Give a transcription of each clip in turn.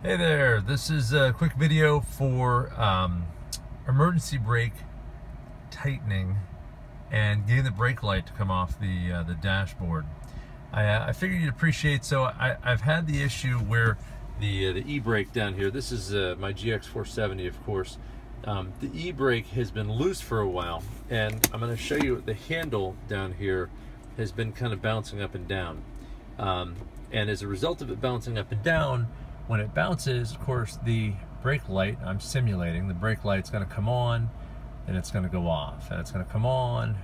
Hey there, this is a quick video for emergency brake tightening and getting the brake light to come off the dashboard. I figured you'd appreciate, so I've had the issue where the e-brake down here, this is my GX470 of course, the e-brake has been loose for a while, and I'm going to show you the handle down here has been kind of bouncing up and down, and as a result of it bouncing up and down, when it bounces, of course, the brake light, I'm simulating, the brake light's going to come on, and it's going to go off, and it's going to come on,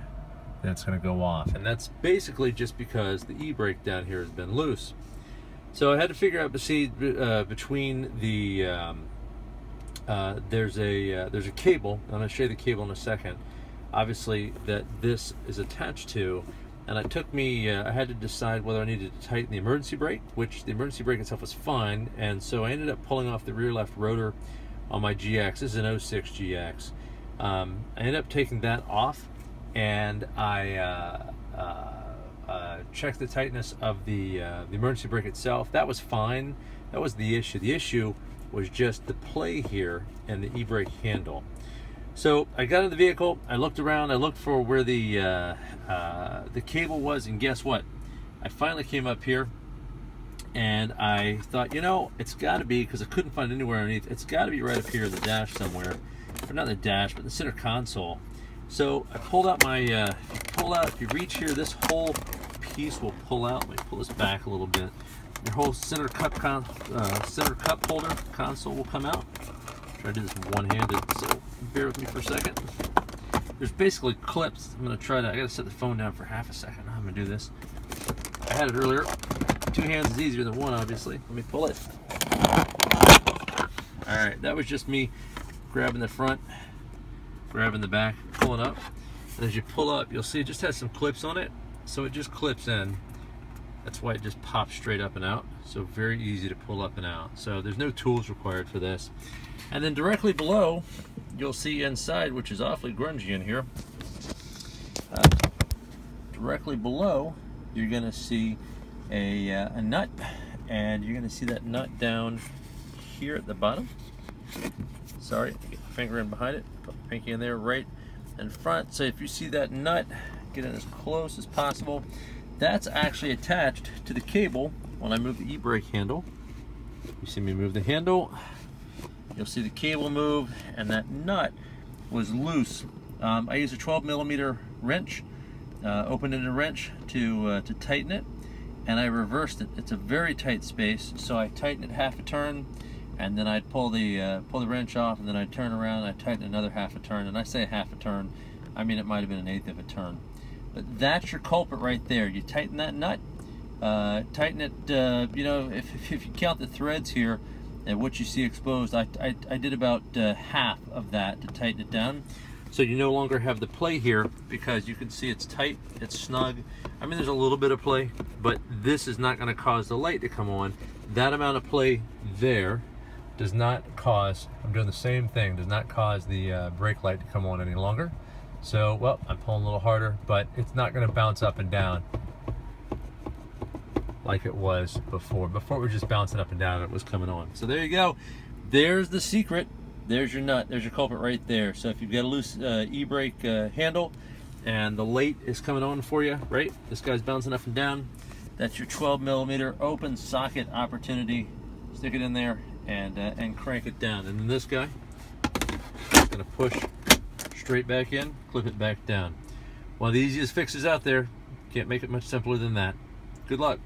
then it's going to go off. And that's basically just because the e-brake down here has been loose. So I had to figure out, between the, there's a cable, I'm going to show you the cable in a second, obviously, that this is attached to. And it took me, I had to decide whether I needed to tighten the emergency brake, which the emergency brake itself was fine. And so I ended up pulling off the rear left rotor on my GX. This is an 06 GX. I ended up taking that off, and I checked the tightness of the emergency brake itself. That was fine. That was the issue. The issue was just the play here and the e-brake handle. So I got in the vehicle, I looked around, I looked for where the cable was, and guess what? I finally came up here, and I thought, you know, it's got to be, because I couldn't find it anywhere underneath, it's got to be right up here in the dash somewhere, or not the dash, but the center console. So I pulled out my, if you reach here, this whole piece will pull out. Let me pull this back a little bit. Your whole center cup holder console will come out. Try to do this one-handed, so bear with me for a second. There's basically clips. I'm gonna try to, I gotta set the phone down for half a second. I'm gonna do this. I had it earlier. Two hands is easier than one, obviously. Let me pull it. All right, that was just me grabbing the front, grabbing the back, pulling up. And as you pull up, you'll see it just has some clips on it. So it just clips in. That's why it just pops straight up and out. So very easy to pull up and out. So there's no tools required for this. And then directly below, you'll see inside, which is awfully grungy in here. Directly below, you're going to see a nut, and you're going to see that nut down here at the bottom. Sorry, get my finger in behind it, put my pinky in there right in front. So if you see that nut, get in as close as possible. That's actually attached to the cable. When I move the e-brake handle, you see me move the handle, you'll see the cable move, and that nut was loose. I used a 12mm wrench, open-ended wrench to tighten it, and I reversed it. It's a very tight space, so I tighten it half a turn, and then I'd pull the wrench off, and then I'd turn around, and I'd tighten another half a turn. And I say half a turn, I mean it might have been 1/8 of a turn. But that's your culprit right there. You tighten that nut, tighten it, you know, if you count the threads here and what you see exposed, I did about half of that to tighten it down. So you no longer have the play here, because you can see it's tight, it's snug. I mean, there's a little bit of play, but this is not going to cause the light to come on. That amount of play there does not cause, I'm doing the same thing, does not cause the brake light to come on any longer. So, well, I'm pulling a little harder, but it's not going to bounce up and down like it was before. Before it was just bouncing up and down and it was coming on. So there you go. There's the secret. There's your nut. There's your culprit right there. So if you've got a loose e-brake handle and the light is coming on for you, right? This guy's bouncing up and down. That's your 12mm open socket opportunity. Stick it in there and crank it down. And then this guy is going to push straight back in, clip it back down. One of the easiest fixes out there. Can't make it much simpler than that. Good luck.